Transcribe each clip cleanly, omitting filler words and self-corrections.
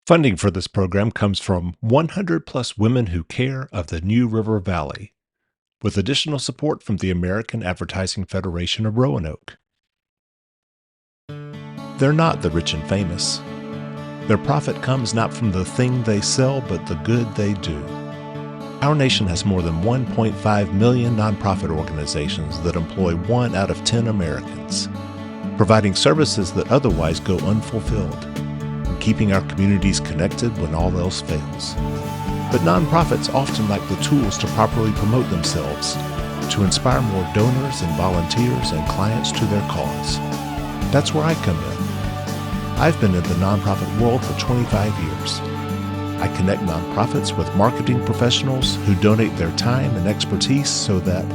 Funding for this program comes from 100 plus women who care of the New River Valley, with additional support from the American Advertising Federation of Roanoke. They're not the rich and famous. Their profit comes not from the thing they sell, but the good they do. Our nation has more than 1.5 million nonprofit organizations that employ 1 out of 10 Americans, providing services that otherwise go unfulfilled, and keeping our communities connected when all else fails. But nonprofits often lack the tools to properly promote themselves, to inspire more donors and volunteers and clients to their cause. That's where I come in. I've been in the nonprofit world for 25 years. I connect nonprofits with marketing professionals who donate their time and expertise so that,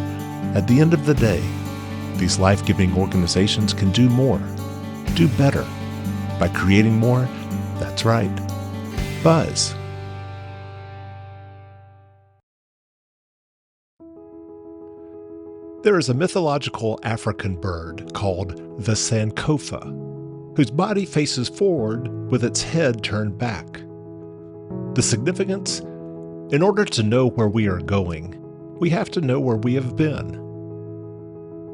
at the end of the day, these life-giving organizations can do more, do better, by creating more, that's right, buzz. There is a mythological African bird called the Sankofa, whose body faces forward with its head turned back. The significance? In order to know where we are going, we have to know where we have been.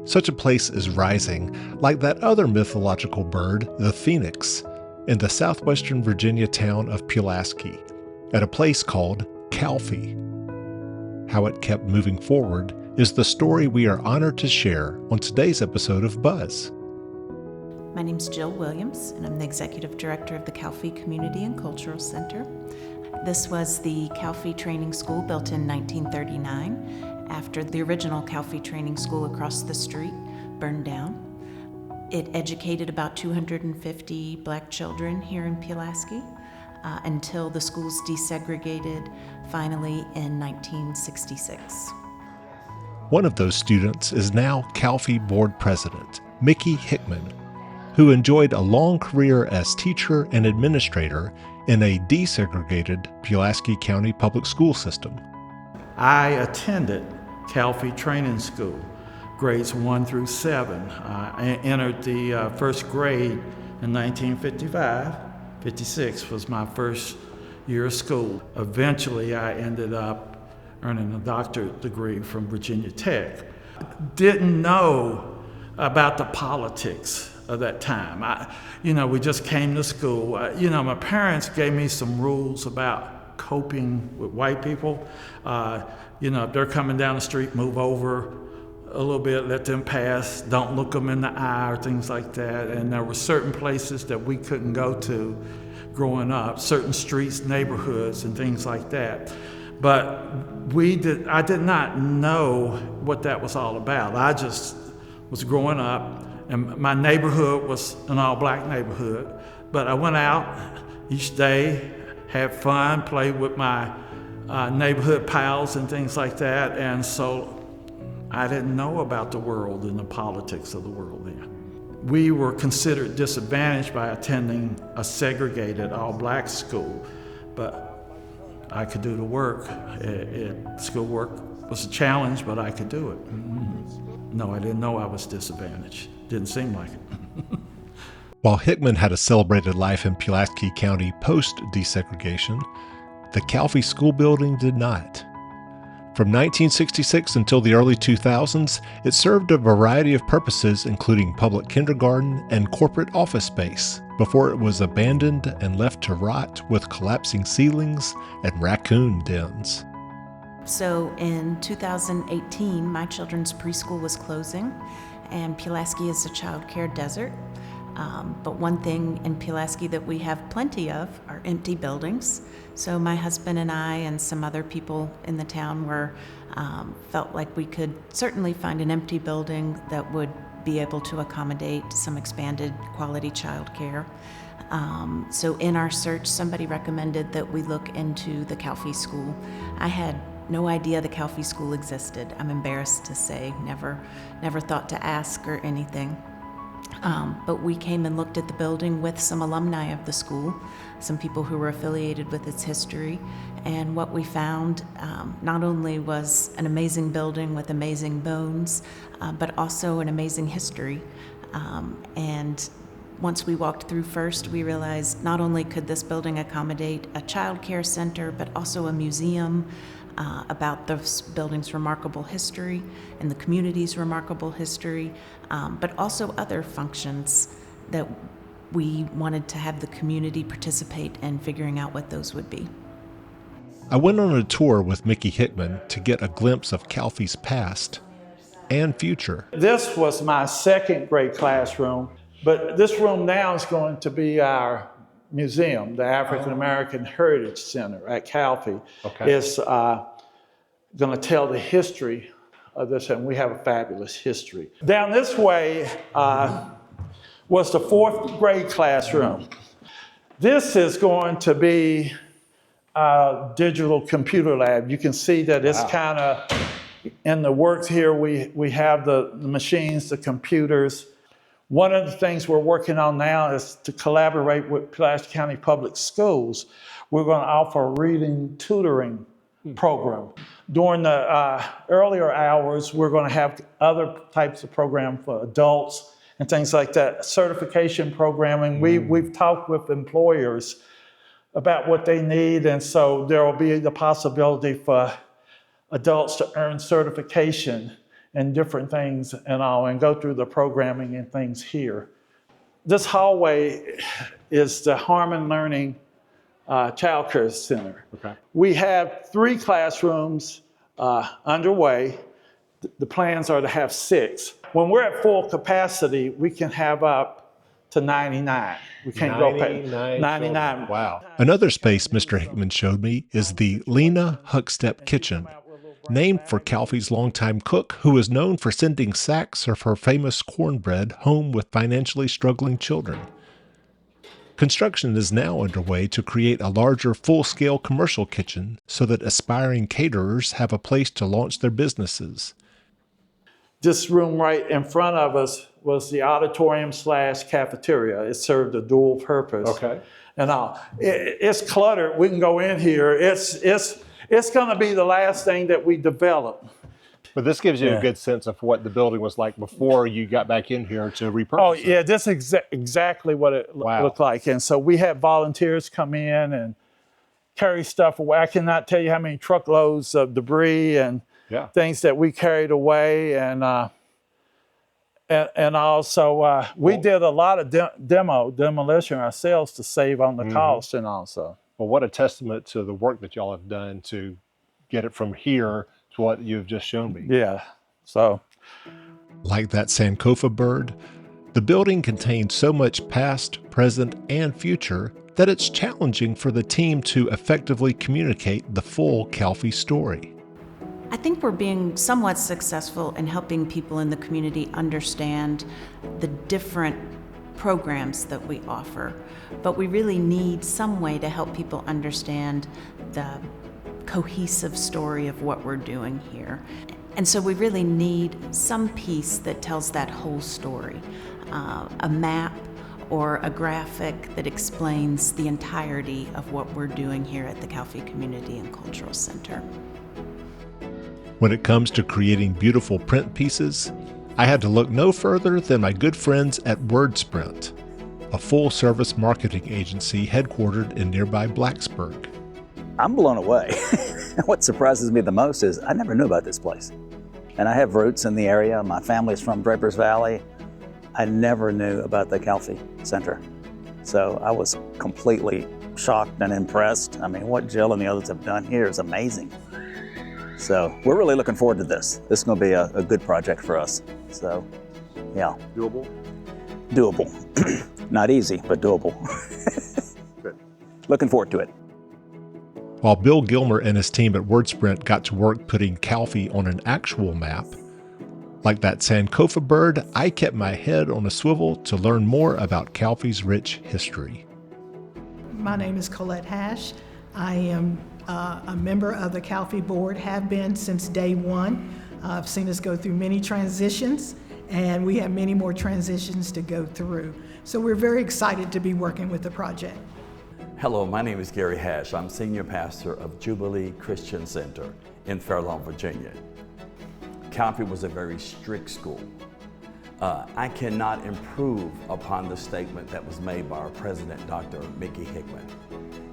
Such a place is rising, like that other mythological bird, the phoenix, in the southwestern Virginia town of Pulaski, at a place called Calfee. How it kept moving forward is the story we are honored to share on today's episode of Buzz. My name's Jill Williams, and I'm the Executive Director of the Calfee Community and Cultural Center. This was the Calfee Training School built in 1939 after the original Calfee Training School across the street burned down. It educated about 250 Black children here in Pulaski until the schools desegregated finally in 1966. One of those students is now Calfee Board President, Mickey Hickman, who enjoyed a long career as teacher and administrator in a desegregated Pulaski County public school system. I attended Calfee Training School, grades 1 through 7. I entered the first grade in 1955. 56 was my first year of school. Eventually, I ended up earning a doctorate degree from Virginia Tech. Didn't know about the politics of that time. We just came to school. My parents gave me some rules about coping with white people. If they're coming down the street, move over a little bit, let them pass, don't look them in the eye or things like that. And there were certain places that we couldn't go to growing up, certain streets, neighborhoods, and things like that. But I did not know what that was all about. I just was growing up, and my neighborhood was an all-black neighborhood. But I went out each day, had fun, played with my neighborhood pals and things like that. And so I didn't know about the world and the politics of the world then. We were considered disadvantaged by attending a segregated all-black school, but I could do the work. Schoolwork was a challenge, but I could do it. No, I didn't know I was disadvantaged. Didn't seem like it. While Hickman had a celebrated life in Pulaski County post-desegregation, the Calfee School building did not. From 1966 until the early 2000s, it served a variety of purposes, including public kindergarten and corporate office space, before it was abandoned and left to rot with collapsing ceilings and raccoon dens. So in 2018, my children's preschool was closing, and Pulaski is a child care desert. But one thing in Pulaski that we have plenty of are empty buildings. So my husband and I and some other people in the town felt like we could certainly find an empty building that would be able to accommodate some expanded quality child care. So in our search, somebody recommended that we look into the Calfee School. I had no idea the Calfee School existed. I'm embarrassed to say, never thought to ask or anything. But we came and looked at the building with some alumni of the school, some people who were affiliated with its history, and what we found not only was an amazing building with amazing bones, but also an amazing history. And once we walked through first, we realized not only could this building accommodate a child care center, but also a museum about the building's remarkable history and the community's remarkable history, but also other functions that we wanted to have the community participate in figuring out what those would be. I went on a tour with Mickey Hickman to get a glimpse of Calfee's past and future. This was my second grade classroom, but this room now is going to be our museum, the African American Heritage Center at Calfee. Okay. It's going to tell the history of this, and we have a fabulous history. Down this way was the fourth grade classroom. This is going to be a digital computer lab. You can see that it's kind of in the works here. We have the machines, the computers. One of the things we're working on now is to collaborate with Pulaski County Public Schools. We're going to offer a reading tutoring program. During the earlier hours, we're going to have other types of program for adults and things like that, certification programming. We've talked with employers about what they need, and so there will be the possibility for adults to earn certification and different things and all, and go through the programming and things here. This hallway is the Harmon Learning Child Care Center. Okay. We have 3 classrooms underway. The plans are to have 6. When we're at full capacity, we can have up to 99. We can't go past 99. Wow. Another space Mr. Hickman showed me is the Lena Huckstep Kitchen, named for Calfee's longtime cook, who is known for sending sacks of her famous cornbread home with financially struggling children. Construction is now underway to create a larger full-scale commercial kitchen so that aspiring caterers have a place to launch their businesses. This room right in front of us was the auditorium/cafeteria. It served a dual purpose. Okay. And all. It's cluttered. We can go in here. It's going to be the last thing that we develop. But this gives you a good sense of what the building was like before you got back in here to repurpose Oh, it. yeah, this is exactly what it looked like. And so we had volunteers come in and carry stuff away. I cannot tell you how many truckloads of debris and things that we carried away. And also, we did a lot of demolition ourselves to save on the cost and also. Well, what a testament to the work that y'all have done to get it from here to what you've just shown me. Yeah, so. Like that Sankofa bird, the building contains so much past, present, and future that it's challenging for the team to effectively communicate the full Calfee story. I think we're being somewhat successful in helping people in the community understand the different programs that we offer, but we really need some way to help people understand the cohesive story of what we're doing here. And so we really need some piece that tells that whole story, a map or a graphic that explains the entirety of what we're doing here at the Calfee Community and Cultural Center. When it comes to creating beautiful print pieces, I had to look no further than my good friends at Wordsprint, a full-service marketing agency headquartered in nearby Blacksburg. I'm blown away. What surprises me the most is I never knew about this place. And I have roots in the area. My family's from Drapers Valley. I never knew about the Calfee Center. So I was completely shocked and impressed. I mean, what Jill and the others have done here is amazing. So we're really looking forward to this. This is going to be a good project for us. So, yeah. Doable? Doable. Not easy, but doable. Good. Looking forward to it. While Bill Gilmer and his team at Wordsprint got to work putting Calfee on an actual map, like that Sankofa bird, I kept my head on a swivel to learn more about Calfee's rich history. My name is Colette Hash. I am a member of the Calfee board, have been since day one. I've seen us go through many transitions, and we have many more transitions to go through. So we're very excited to be working with the project. Hello, my name is Gary Hash. I'm senior pastor of Jubilee Christian Center in Fairlawn, Virginia. Calfee was a very strict school. I cannot improve upon the statement that was made by our president, Dr. Mickey Hickman.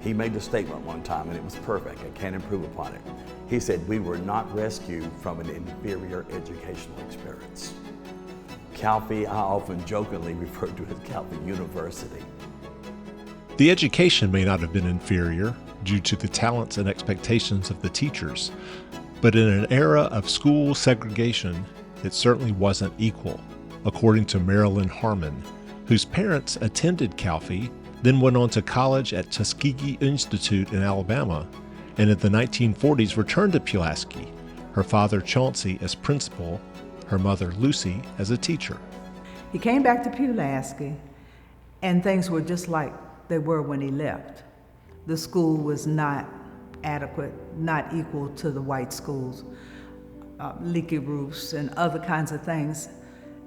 He made the statement one time and it was perfect. I can't improve upon it. He said, we were not rescued from an inferior educational experience. Calfee, I often jokingly refer to as Calfee University. The education may not have been inferior due to the talents and expectations of the teachers, but in an era of school segregation, it certainly wasn't equal, according to Marilyn Harmon, whose parents attended Calfee, then went on to college at Tuskegee Institute in Alabama, and in the 1940s returned to Pulaski, her father Chauncey as principal, her mother Lucy as a teacher. He came back to Pulaski, and things were just like they were when he left. The school was not adequate, not equal to the white schools, leaky roofs and other kinds of things.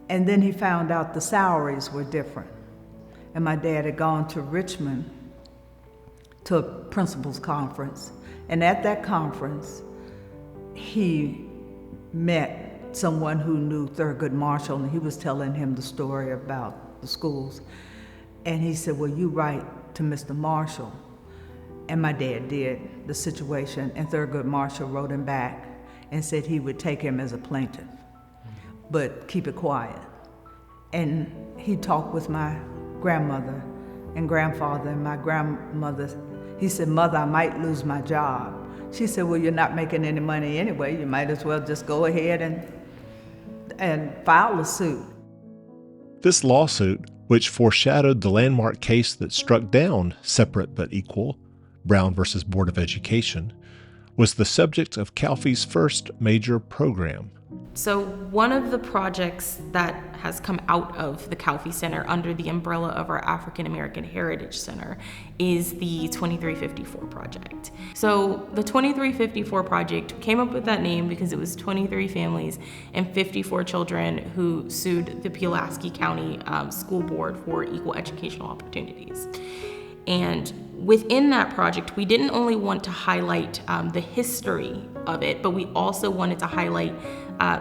And then he found out the salaries were different. And my dad had gone to Richmond to a principal's conference. And at that conference, he met someone who knew Thurgood Marshall, and he was telling him the story about the schools. And he said, well, you write to Mr. Marshall. And my dad did the situation, and Thurgood Marshall wrote him back and said he would take him as a plaintiff, but keep it quiet. And he talked with my grandmother and grandfather, and my grandmother, he said, Mother, I might lose my job. She said, well, you're not making any money anyway. You might as well just go ahead and file a suit. This lawsuit, which foreshadowed the landmark case that struck down Separate but Equal, Brown versus Board of Education, was the subject of Calfee's first major program. So one of the projects that has come out of the Calfee Center under the umbrella of our African American Heritage Center is the 2354 project. So the 2354 project came up with that name because it was 23 families and 54 children who sued the Pulaski County School Board for equal educational opportunities. And within that project, we didn't only want to highlight the history of it, but we also wanted to highlight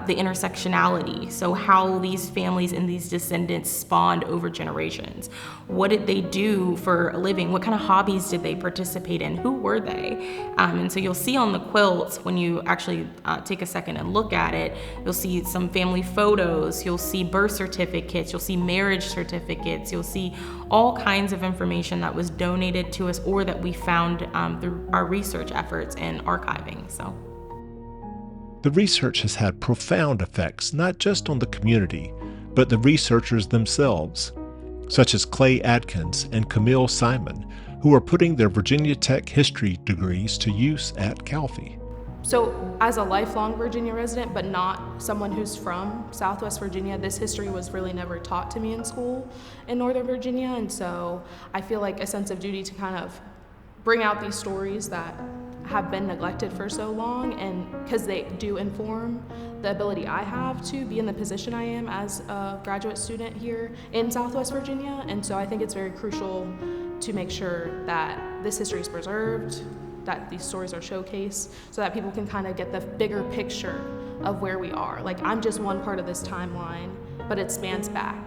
the intersectionality. So how these families and these descendants spawned over generations. What did they do for a living? What kind of hobbies did they participate in? Who were they? And so you'll see on the quilts, when you actually take a second and look at it, you'll see some family photos, you'll see birth certificates, you'll see marriage certificates, you'll see all kinds of information that was donated to us or that we found through our research efforts and archiving. So. The research has had profound effects not just on the community, but the researchers themselves, such as Clay Adkins and Camille Simon, who are putting their Virginia Tech history degrees to use at Calfee. So as a lifelong Virginia resident, but not someone who's from Southwest Virginia, this history was really never taught to me in school in Northern Virginia, and so I feel like a sense of duty to kind of bring out these stories that have been neglected for so long, and because they do inform the ability I have to be in the position I am as a graduate student here in Southwest Virginia. And so I think it's very crucial to make sure that this history is preserved, that these stories are showcased, so that people can kind of get the bigger picture of where we are. Like, I'm just one part of this timeline, but it spans back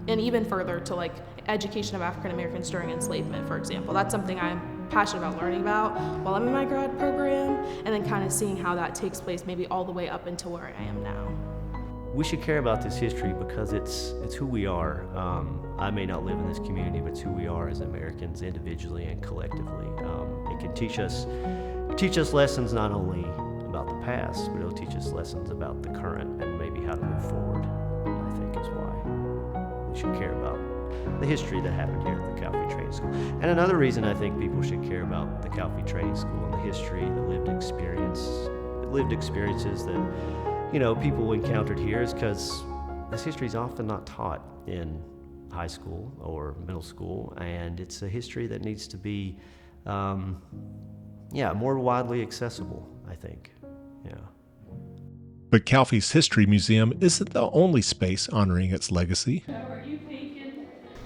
and even further to like education of African Americans during enslavement, for example. That's something I'm passionate about learning about while I'm in my grad program, and then kind of seeing how that takes place maybe all the way up until where I am now. We should care about this history because it's who we are. I may not live in this community, but it's who we are as Americans individually and collectively. It can teach us lessons not only about the past, but it'll teach us lessons about the current and maybe how to move forward, I think is why we should care about the history that happened here at the Calfee Training School. And another reason I think people should care about the Calfee Training School and the history, the lived experiences that, you know, people encountered here is because this history is often not taught in high school or middle school, and it's a history that needs to be, more widely accessible, I think. Yeah. But Calfee's History Museum isn't the only space honoring its legacy.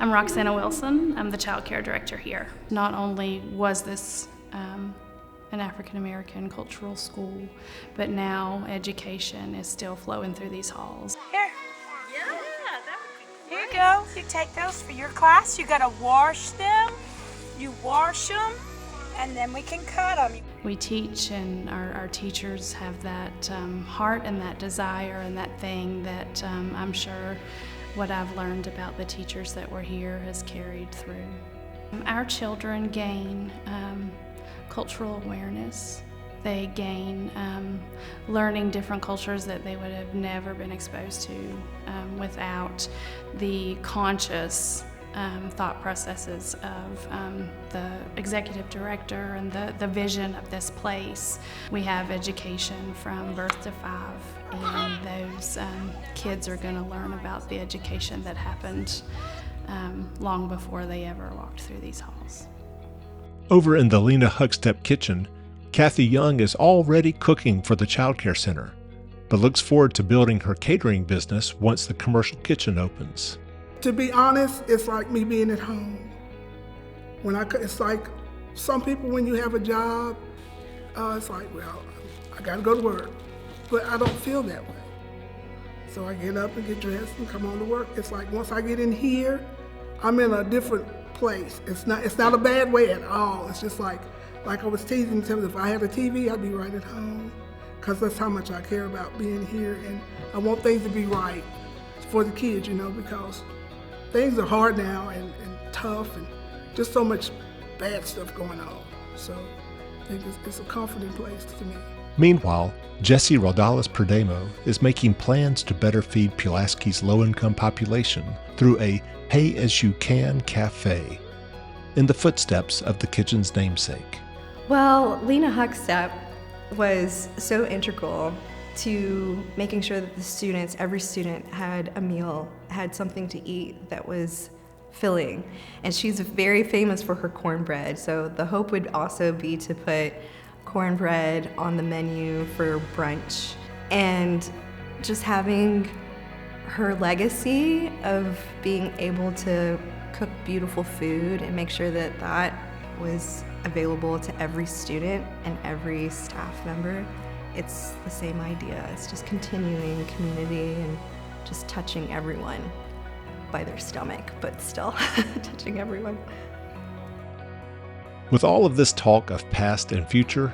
I'm Roxana Wilson. I'm the child care director here. Not only was this an African American cultural school, but now education is still flowing through these halls. Here. Yeah, that know, you take those for your class. You gotta wash them. You wash them, and then we can cut them. We teach, and our teachers have that heart and that desire and that thing that I'm sure what I've learned about the teachers that were here has carried through. Our children gain cultural awareness. They gain learning different cultures that they would have never been exposed to without the conscious thought processes of the executive director and the vision of this place. We have education from birth to 5, and those kids are going to learn about the education that happened long before they ever walked through these halls. Over in the Lena Huckstep kitchen, Kathy Young is already cooking for the Child Care Center, but looks forward to building her catering business once the commercial kitchen opens. To be honest, it's like me being at home. It's like some people, when you have a job, it's like, well, I gotta go to work, but I don't feel that way. So I get up and get dressed and come on to work. It's like once I get in here, I'm in a different place. It's not a bad way at all. It's just like I was teasing them, if I had a TV, I'd be right at home, because that's how much I care about being here, and I want things to be right for the kids, because things are hard now and tough, and just so much bad stuff going on. So I think it's a comforting place to me. Meanwhile, Jesse Rodales-Perdamo is making plans to better feed Pulaski's low-income population through a pay-as-you-can cafe, in the footsteps of the kitchen's namesake. Well, Lena Huckstep was so integral to making sure that the students, every student had a meal, had something to eat that was filling. And she's very famous for her cornbread, so the hope would also be to put cornbread on the menu for brunch. And just having her legacy of being able to cook beautiful food and make sure that that was available to every student and every staff member. It's the same idea. It's just continuing community and just touching everyone by their stomach, but still touching everyone. With all of this talk of past and future,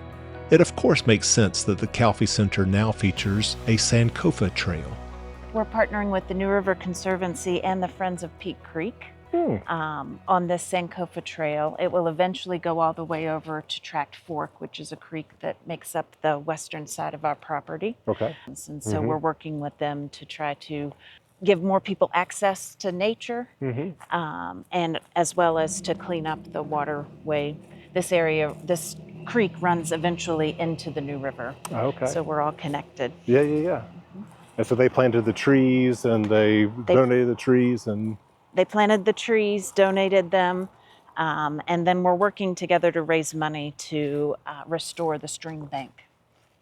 it of course makes sense that the Calfee Center now features a Sankofa trail. We're partnering with the New River Conservancy and the Friends of Peak Creek on this Sankofa trail. It will eventually go all the way over to Tract Fork, which is a creek that makes up the western side of our property. Okay. And so we're working with them to try to give more people access to nature, and as well as to clean up the waterway. This area, this creek runs eventually into the New River. Okay. So we're all connected. Yeah. And so they planted the trees and they donated the trees and... They planted the trees, donated them, and then we're working together to raise money to restore the stream bank.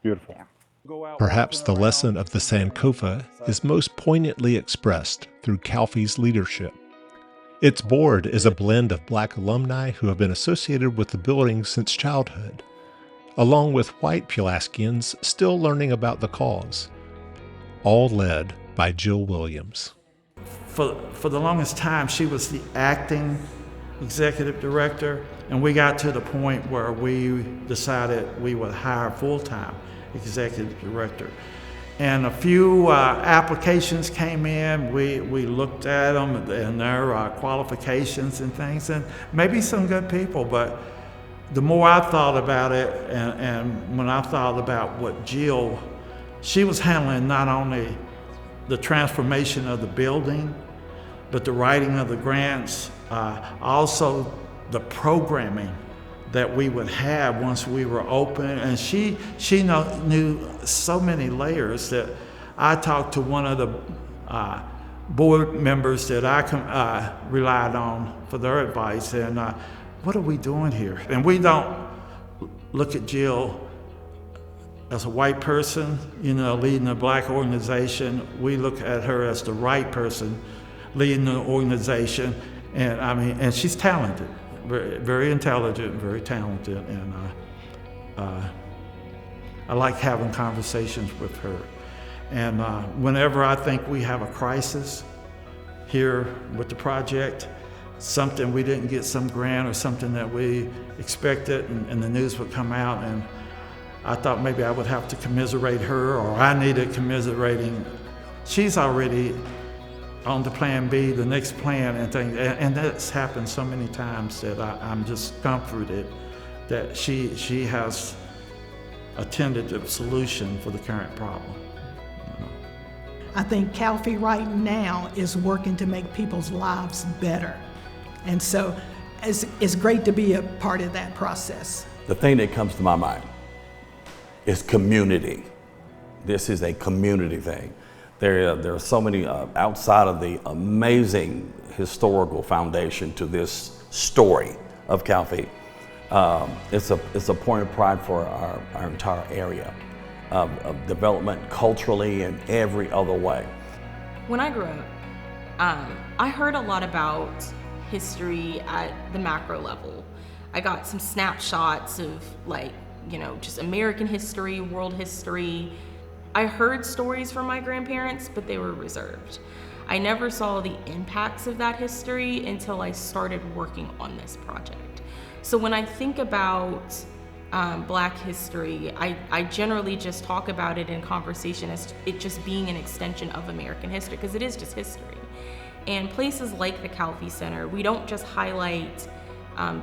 Beautiful. There. Perhaps the lesson of the Sankofa is most poignantly expressed through Calfee's leadership. Its board is a blend of Black alumni who have been associated with the building since childhood, along with white Pulaskians still learning about the cause, all led by Jill Williams. For the longest time, she was the acting executive director, and we got to the point where we decided we would hire a full-time executive director. And a few applications came in. We looked at them and their qualifications and things, and maybe some good people, but the more I thought about it, and when I thought about what Jill, she was handling not only the transformation of the building, but the writing of the grants, also the programming that we would have once we were open. And she knew so many layers that I talked to one of the board members that I relied on for their advice, and what are we doing here? And we don't look at Jill as a white person, leading a black organization. We look at her as the right person leading the organization. And and she's talented, very, very intelligent, very talented. And I like having conversations with her. And whenever I think we have a crisis, here with the project, something we didn't get some grant or something that we expected, and the news would come out, and I thought maybe I would have to commiserate her, or I needed commiserating. She's already on the plan B, the next plan, and things, and that's happened so many times that I'm just comforted that she has a tentative solution for the current problem. I think Calfee right now is working to make people's lives better. And so it's great to be a part of that process. The thing that comes to my mind is community. This is a community thing. There are so many, outside of the amazing historical foundation to this story of Calfee, it's a point of pride for our entire area of development culturally and every other way. When I grew up, I heard a lot about history at the macro level. I got some snapshots of just American history, world history. I heard stories from my grandparents, but they were reserved. I never saw the impacts of that history until I started working on this project. So when I think about Black history, I generally just talk about it in conversation as it just being an extension of American history, because it is just history. And places like the Calfee Center, we don't just highlight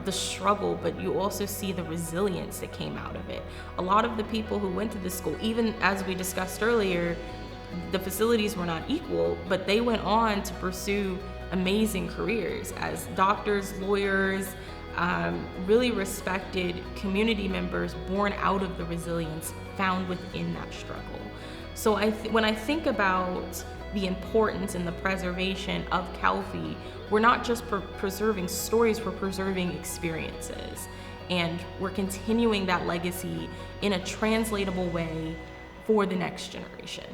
the struggle, but you also see the resilience that came out of it. A lot of the people who went to this school, even as we discussed earlier, the facilities were not equal, but they went on to pursue amazing careers as doctors, lawyers, really respected community members born out of the resilience found within that struggle. So when I think about the importance and the preservation of Calfee, we're not just preserving stories, we're preserving experiences. And we're continuing that legacy in a translatable way for the next generation.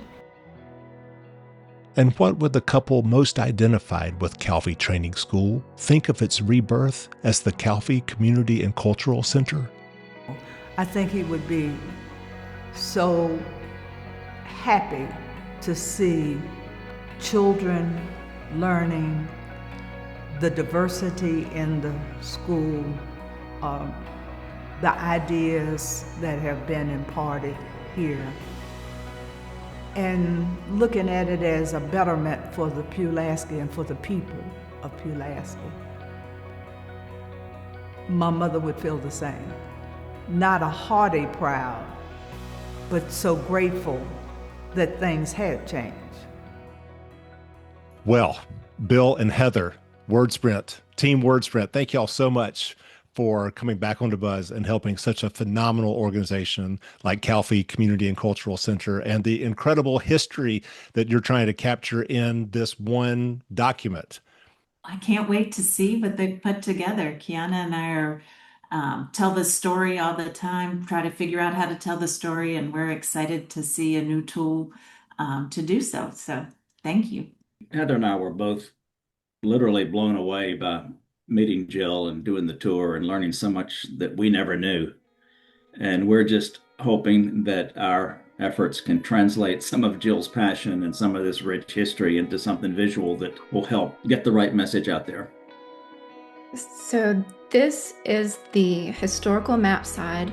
And what would the couple most identified with Calfee Training School think of its rebirth as the Calfee Community and Cultural Center? I think he would be so happy to see children learning the diversity in the school, the ideas that have been imparted here, and looking at it as a betterment for the Pulaski and for the people of Pulaski. My mother would feel the same. Not a haughty proud, but so grateful that things had changed. Well, Bill and Heather, Wordsprint, Team Wordsprint, thank y'all so much for coming back onto Buzz and helping such a phenomenal organization like Calfee Community and Cultural Center, and the incredible history that you're trying to capture in this one document. I can't wait to see what they put together. Kiana and I are tell the story all the time, try to figure out how to tell the story, and we're excited to see a new tool to do so. So thank you. Heather and I were both literally blown away by meeting Jill and doing the tour and learning so much that we never knew. And we're just hoping that our efforts can translate some of Jill's passion and some of this rich history into something visual that will help get the right message out there. So this is the historical map side.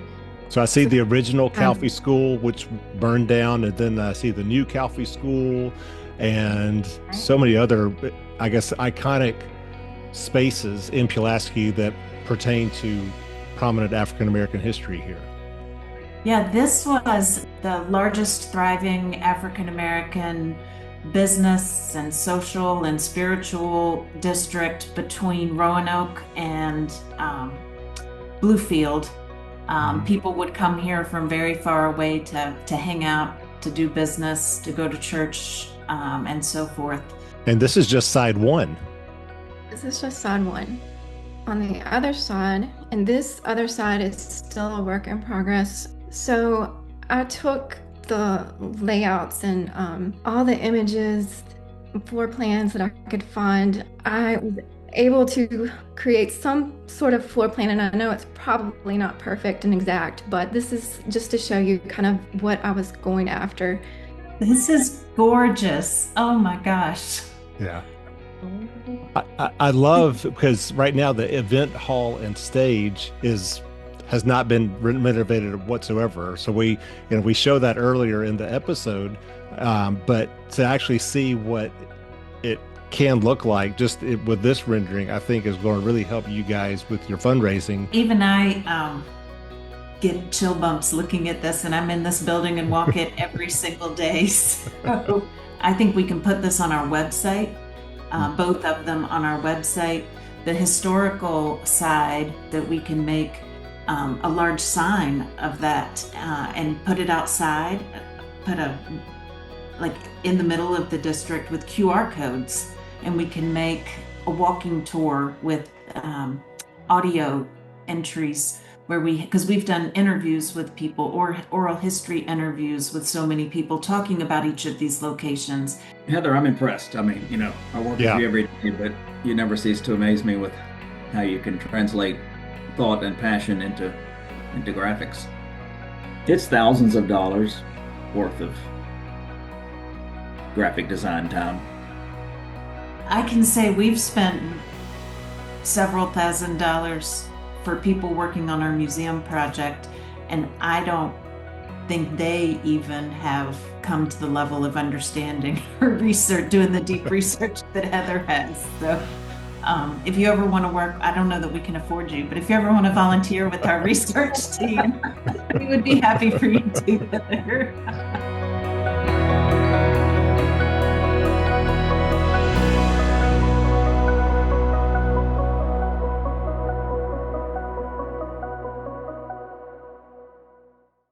So I see the original Calfee School, which burned down, and then I see the new Calfee School and so many other, I guess, iconic spaces in Pulaski that pertain to prominent African American history here. Yeah, this was the largest thriving African American business and social and spiritual district between Roanoke and Bluefield. People would come here from very far away to hang out, to do business, to go to church, and so forth. And this is just side one. This is just side one. On the other side, and this other side is still a work in progress. So I took the layouts and all the images, floor plans that I could find. I was able to create some sort of floor plan, and I know it's probably not perfect and exact, but this is just to show you kind of what I was going after. This is gorgeous. Oh my gosh. Yeah. I love, because right now the event hall and stage has not been renovated whatsoever. So we show that earlier in the episode, but to actually see what it can look like with this rendering, I think is going to really help you guys with your fundraising. Even I get chill bumps looking at this, and I'm in this building and walk it every single day. So I think we can put this on our website, both of them on our website. The historical side, that we can make a large sign of that and put it outside, like in the middle of the district with QR codes, and we can make a walking tour with audio entries because we've done interviews with people, or oral history interviews with so many people talking about each of these locations. Heather, I'm impressed. I mean, I work with you every day, but you never cease to amaze me with how you can translate thought and passion into graphics. It's thousands of dollars worth of graphic design time. I can say we've spent several $1,000s for people working on our museum project, and I don't think they even have come to the level of understanding or research, doing the deep research that Heather has. So if you ever want to work, I don't know that we can afford you, but if you ever want to volunteer with our research team, we would be happy for you to, Heather.